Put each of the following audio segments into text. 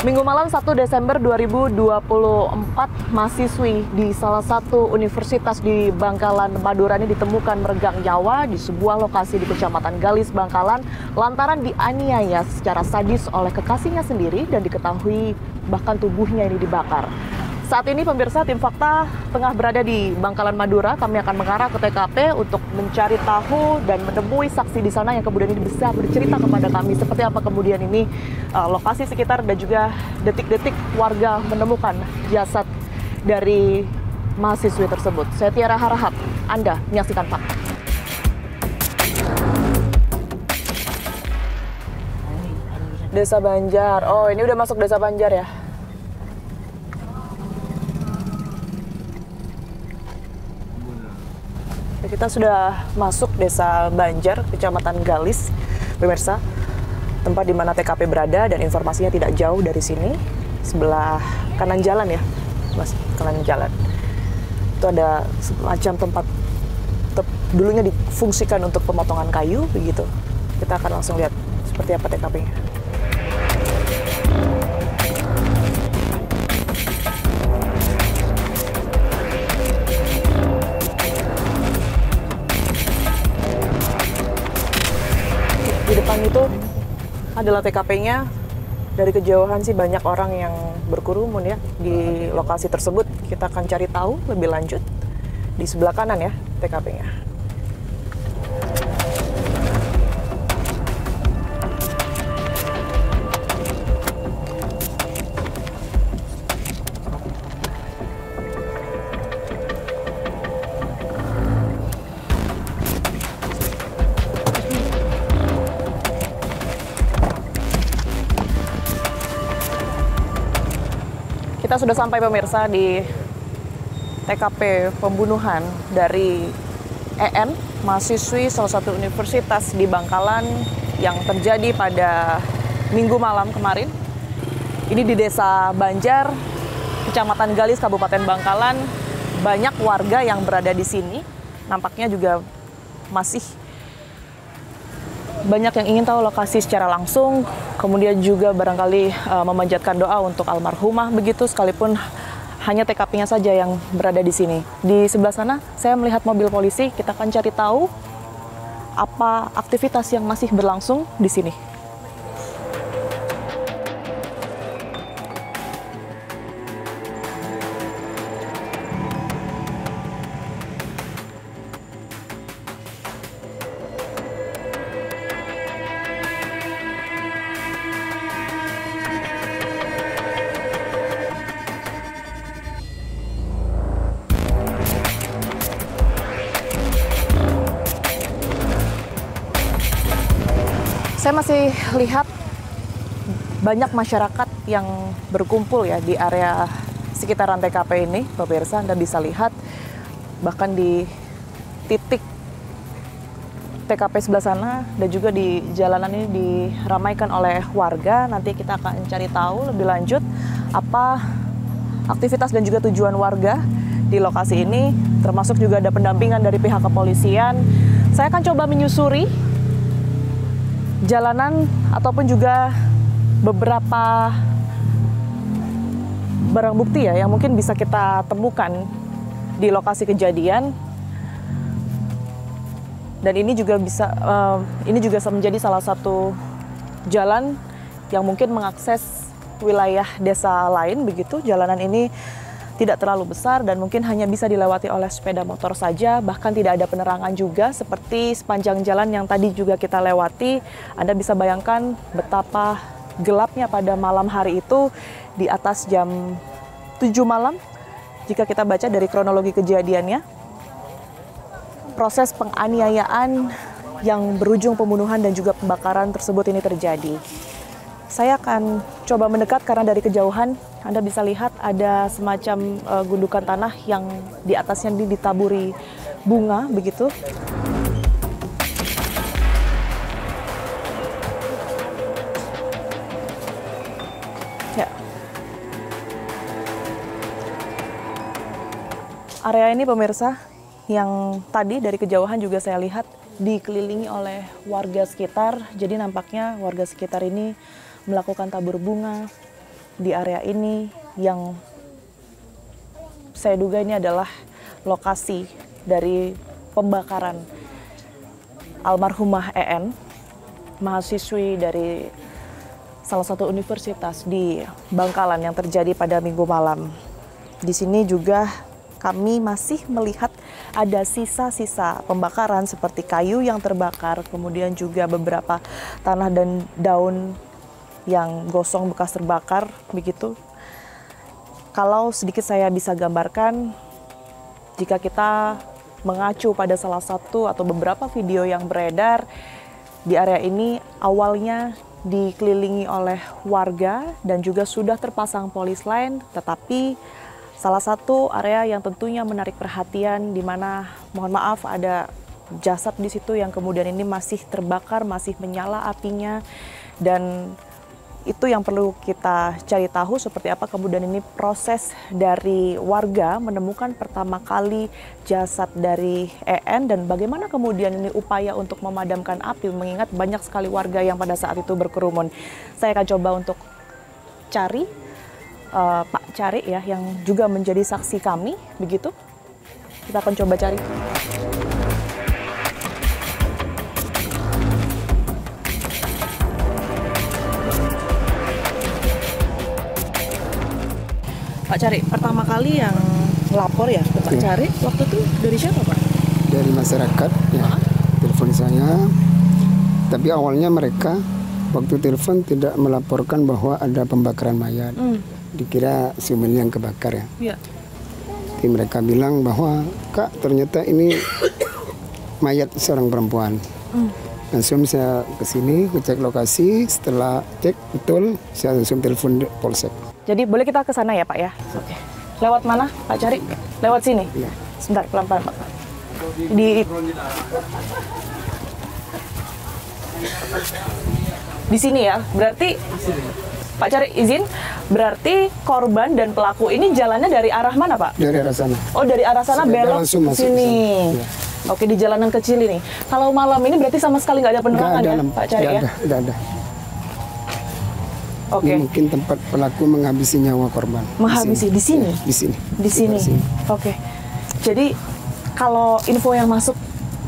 Minggu malam 1 Desember 2024, mahasiswi di salah satu universitas di Bangkalan, Madura ini ditemukan meregang nyawa di sebuah lokasi di Kecamatan Galis, Bangkalan, lantaran dianiaya secara sadis oleh kekasihnya sendiri dan diketahui bahkan tubuhnya ini dibakar. Saat ini pemirsa, tim Fakta tengah berada di Bangkalan, Madura. Kami akan mengarah ke TKP untuk mencari tahu dan menemui saksi di sana yang kemudian ini bisa bercerita kepada kami seperti apa kemudian ini lokasi sekitar dan juga detik-detik warga menemukan jasad dari mahasiswi tersebut. Saya Tiara Harahap, Anda menyaksikan Fakta. Desa Banjar, oh ini udah masuk Desa Banjar ya? Kita sudah masuk Desa Banjar, Kecamatan Galis, pemirsa. Tempat di mana TKP berada dan informasinya tidak jauh dari sini, sebelah kanan jalan ya, mas, kanan jalan. Itu ada semacam tempat dulunya difungsikan untuk pemotongan kayu, begitu. Kita akan langsung lihat seperti apa TKP-nya. Di depan itu adalah TKP-nya. Dari kejauhan sih banyak orang yang berkerumun ya di lokasi tersebut. Kita akan cari tahu lebih lanjut di sebelah kanan ya TKP-nya. Kita sudah sampai pemirsa di TKP pembunuhan dari EN, mahasiswi salah satu universitas di Bangkalan yang terjadi pada Minggu malam kemarin. Ini di Desa Banjar, Kecamatan Galis, Kabupaten Bangkalan. Banyak warga yang berada di sini. Nampaknya juga masih banyak yang ingin tahu lokasi secara langsung, kemudian juga barangkali memanjatkan doa untuk almarhumah begitu, sekalipun hanya TKP-nya saja yang berada di sini. Di sebelah sana saya melihat mobil polisi, kita akan cari tahu apa aktivitas yang masih berlangsung di sini. Saya masih lihat banyak masyarakat yang berkumpul ya di area sekitaran TKP ini, pemirsa. Anda bisa lihat bahkan di titik TKP sebelah sana dan juga di jalanan ini diramaikan oleh warga. Nanti kita akan cari tahu lebih lanjut apa aktivitas dan juga tujuan warga di lokasi ini, termasuk juga ada pendampingan dari pihak kepolisian. Saya akan coba menyusuri jalanan ataupun juga beberapa barang bukti ya yang mungkin bisa kita temukan di lokasi kejadian. Dan ini juga menjadi salah satu jalan yang mungkin mengakses wilayah desa lain begitu. Jalanan ini tidak terlalu besar dan mungkin hanya bisa dilewati oleh sepeda motor saja, bahkan tidak ada penerangan juga seperti sepanjang jalan yang tadi juga kita lewati. Anda bisa bayangkan betapa gelapnya pada malam hari itu di atas jam 7 malam jika kita baca dari kronologi kejadiannya. Proses penganiayaan yang berujung pembunuhan dan juga pembakaran tersebut ini terjadi. Saya akan coba mendekat karena dari kejauhan Anda bisa lihat ada semacam gundukan tanah yang di atasnya ditaburi bunga begitu. Ya. Area ini pemirsa yang tadi dari kejauhan juga saya lihat dikelilingi oleh warga sekitar. Jadi nampaknya warga sekitar ini melakukan tabur bunga di area ini yang saya duga ini adalah lokasi dari pembakaran almarhumah EN, mahasiswi dari salah satu universitas di Bangkalan yang terjadi pada Minggu malam. Di sini juga kami masih melihat ada sisa-sisa pembakaran seperti kayu yang terbakar, kemudian juga beberapa tanah dan daun yang gosong bekas terbakar, begitu. Kalau sedikit saya bisa gambarkan, jika kita mengacu pada salah satu atau beberapa video yang beredar, di area ini awalnya dikelilingi oleh warga dan juga sudah terpasang polis lain, tetapi salah satu area yang tentunya menarik perhatian di mana, mohon maaf, ada jasad di situ yang kemudian ini masih terbakar, masih menyala apinya, dan itu yang perlu kita cari tahu seperti apa kemudian ini proses dari warga menemukan pertama kali jasad dari EN dan bagaimana kemudian ini upaya untuk memadamkan api mengingat banyak sekali warga yang pada saat itu berkerumun. Saya akan coba untuk cari Pak Cari ya yang juga menjadi saksi kami, begitu. Kita akan coba cari. Pak Cari, pertama kali yang lapor ya ke Pak Cari, waktu itu dari siapa Pak? Dari masyarakat, ya. Telepon saya. Tapi awalnya mereka waktu telepon tidak melaporkan bahwa ada pembakaran mayat. Dikira sumber yang kebakar ya. Iya. Jadi mereka bilang bahwa, Kak, ternyata ini mayat seorang perempuan. Langsung saya ke sini, cek lokasi. Setelah cek betul, saya langsung telepon polsek. Jadi boleh kita ke sana ya Pak ya? Oke. Lewat mana Pak Cari? Lewat sini? Ya. Sebentar, pelan-pelan Pak. Di sini ya, berarti Pak Cari izin, berarti korban dan pelaku ini jalannya dari arah mana Pak? Dari arah sana. Oh dari arah sana belok ke sini. Ya. Oke, di jalanan kecil ini. Kalau malam ini berarti sama sekali nggak ada penerangan ya Pak Cari ya? Nggak ada. Oke. Ini mungkin tempat pelaku menghabisi nyawa korban. Menghabisi di sini? Ya, di sini. Di sini. Oke. Jadi kalau info yang masuk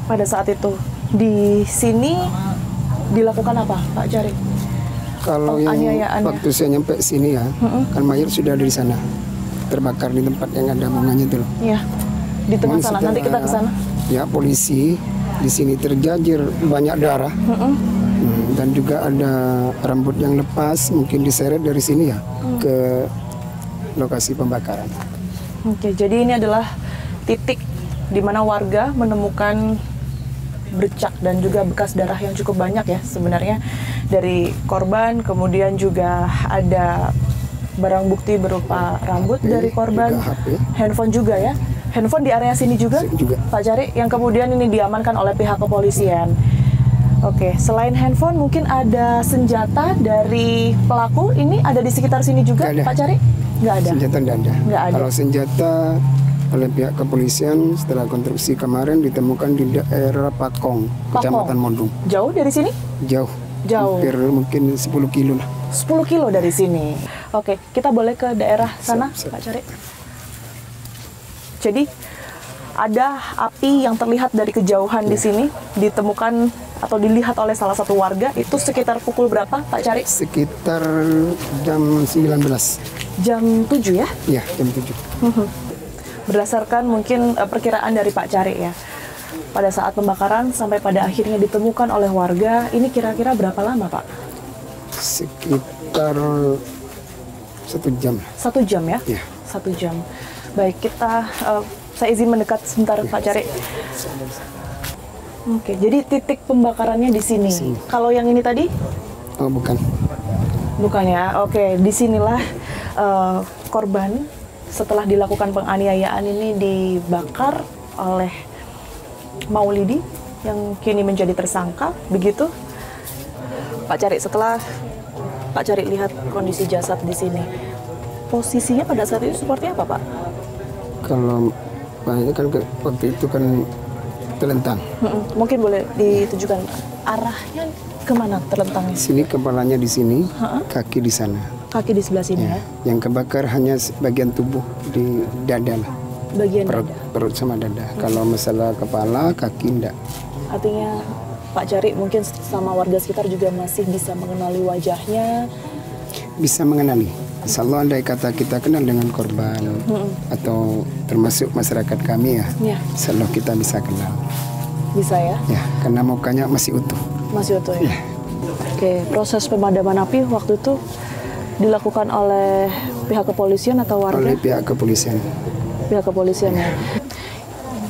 pada saat itu di sini dilakukan apa, Pak Cari? Kalau yang waktu saya nyampe sini ya, kan mayat sudah ada di sana, terbakar di tempat yang ada bunganya itu loh. Iya. Di tengah sana. Nanti kita ke sana. Ya polisi di sini terjajir banyak darah. Dan juga ada rambut yang lepas, mungkin diseret dari sini ya ke lokasi pembakaran. Oke, jadi ini adalah titik di mana warga menemukan bercak dan juga bekas darah yang cukup banyak ya sebenarnya dari korban. Kemudian juga ada barang bukti berupa rambut dari korban, handphone juga ya. Handphone di area sini juga, Pak Cari, yang kemudian ini diamankan oleh pihak kepolisian. Oke, selain handphone mungkin ada senjata dari pelaku ini ada di sekitar sini juga, Pak Cari? Nggak ada? Senjata nggak ada. Nggak ada. Kalau senjata oleh pihak kepolisian setelah konstruksi kemarin ditemukan di daerah Pakong, Kecamatan Mondung. Jauh dari sini? Jauh. Jauh. Hampir mungkin 10 kilo lah. 10 kilo dari sini. Oke, kita boleh ke daerah sana, Pak Cari? Jadi ada api yang terlihat dari kejauhan di sini, ditemukan atau dilihat oleh salah satu warga, itu sekitar pukul berapa, Pak Cari? Sekitar jam 19. Jam 7 ya? Iya, jam 7. Berdasarkan mungkin perkiraan dari Pak Cari ya, pada saat pembakaran sampai pada akhirnya ditemukan oleh warga, ini kira-kira berapa lama, Pak? Sekitar 1 jam. 1 jam ya? Iya. 1 jam. Baik, saya izin mendekat sebentar, Pak Cari. Oke, jadi titik pembakarannya di sini. Kalau yang ini tadi? Oh, bukan. Bukan ya. Oke, disinilah korban setelah dilakukan penganiayaan ini dibakar oleh Maulidi yang kini menjadi tersangka, begitu? Pak Cari, setelah Pak Cari lihat kondisi jasad di sini, posisinya pada saat itu seperti apa, Pak? Kalau banyak kan waktu itu kan terlentang. Mungkin boleh ditujukan arahnya kemana terlentangnya? Sini kepalanya di sini, kaki di sana. Kaki di sebelah sini ya? Yang kebakar hanya bagian tubuh di dada lah. Bagian Perut, dada. perut sama dada. Kalau masalah kepala, kaki enggak. Artinya Pak Cari mungkin sama warga sekitar juga masih bisa mengenali wajahnya. Bisa mengenali. Insya Allah andai kata kita kenal dengan korban atau termasuk masyarakat kami ya, Ya. insya Allah kita bisa kenal. Bisa ya? Ya, karena mukanya masih utuh. Masih utuh ya? Oke, proses pemadaman api waktu itu dilakukan oleh pihak kepolisian atau warga? Oleh pihak kepolisian. Pihak kepolisian ya.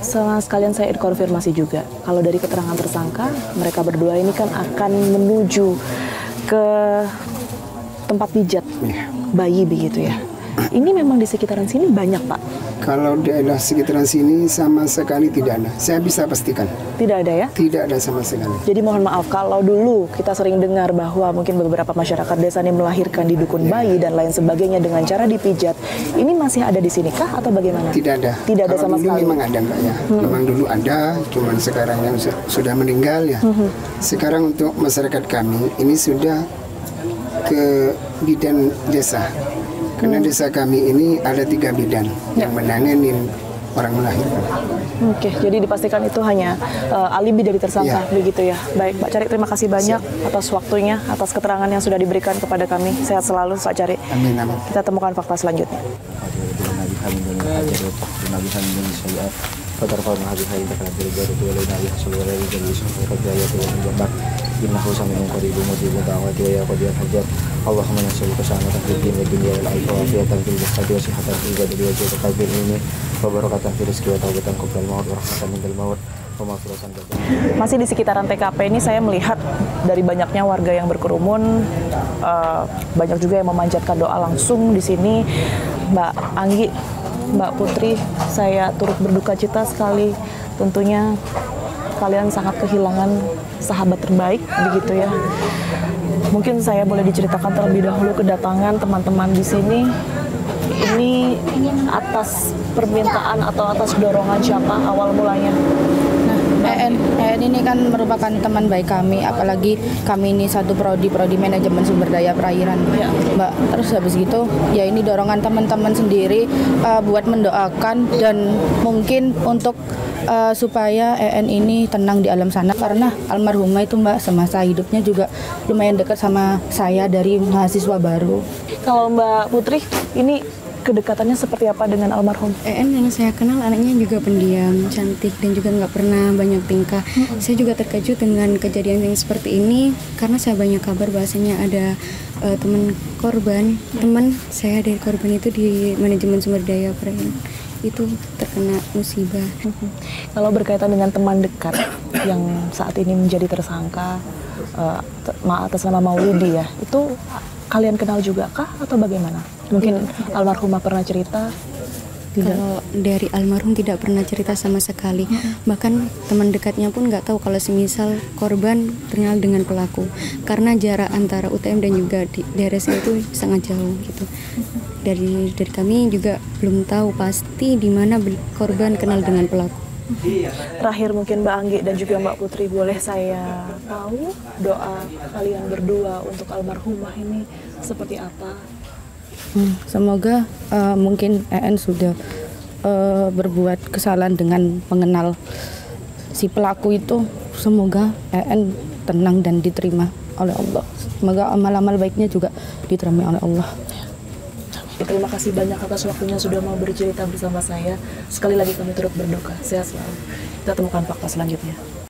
Sama sekalian saya konfirmasi juga, kalau dari keterangan tersangka, mereka berdua ini kan akan menuju ke tempat pijat bayi begitu ya. Ini memang di sekitaran sini banyak Pak? Kalau daerah sekitaran sini sama sekali tidak ada. Saya bisa pastikan. Tidak ada ya? Tidak ada sama sekali. Jadi mohon maaf, kalau dulu kita sering dengar bahwa mungkin beberapa masyarakat desa ini melahirkan di dukun bayi dan lain sebagainya dengan cara dipijat, ini masih ada di sini kah atau bagaimana? Tidak ada. Tidak ada Kalau sama dulu sekali. memang ada Mbak ya. Memang dulu ada, cuman sekarang yang sudah meninggal ya. Sekarang untuk masyarakat kami ini sudah ke bidan desa. Karena desa kami ini ada 3 bidan yang menanganin orang melahirkan. Oke, jadi dipastikan itu hanya alibi dari tersangka, begitu ya. Baik, Pak Cari, terima kasih banyak atas waktunya, atas keterangan yang sudah diberikan kepada kami. Sehat selalu, Pak Cari. Amin, amin. Kita temukan fakta selanjutnya. Masih di sekitaran TKP ini saya melihat dari banyaknya warga yang berkerumun, banyak juga yang memanjatkan doa langsung di sini. Mbak Anggi, Mbak Putri, saya turut berduka cita sekali. Tentunya kalian sangat kehilangan sahabat terbaik, begitu ya. Mungkin saya boleh diceritakan terlebih dahulu kedatangan teman-teman di sini. Ini atas permintaan atau atas dorongan siapa awal mulanya? EN ini kan merupakan teman baik kami, apalagi kami ini satu prodi manajemen sumber daya perairan, Mbak. Terus habis gitu, ya ini dorongan teman-teman sendiri buat mendoakan dan mungkin untuk supaya EN ini tenang di alam sana, karena almarhumah itu Mbak semasa hidupnya juga lumayan dekat sama saya dari mahasiswa baru. Kalau Mbak Putri, ini kedekatannya seperti apa dengan almarhum? EN yang saya kenal anaknya juga pendiam, cantik, dan juga nggak pernah banyak tingkah. Saya juga terkejut dengan kejadian yang seperti ini karena saya banyak kabar bahasanya ada teman saya dari korban itu di manajemen sumber daya perairan itu terkena musibah. Kalau berkaitan dengan teman dekat yang saat ini menjadi tersangka atas nama Maulidi ya, itu kalian kenal juga kah atau bagaimana? Mungkin almarhumah pernah cerita? Tidak. Kalau dari almarhum tidak pernah cerita sama sekali. Bahkan teman dekatnya pun nggak tahu kalau semisal korban kenal dengan pelaku. Karena jarak antara UTM dan juga di daerah saya itu sangat jauh gitu. Dari kami juga belum tahu pasti di mana korban kenal dengan pelaku. Terakhir mungkin Mbak Anggi dan juga Mbak Putri, boleh saya tahu doa kalian berdua untuk almarhumah ini seperti apa? Semoga mungkin EN sudah berbuat kesalahan dengan mengenal si pelaku itu. Semoga EN tenang dan diterima oleh Allah. Semoga amal-amal baiknya juga diterima oleh Allah. Terima kasih banyak atas waktunya sudah mau bercerita bersama saya. Sekali lagi kami turut berduka. Sehat selalu. Kita temukan fakta selanjutnya.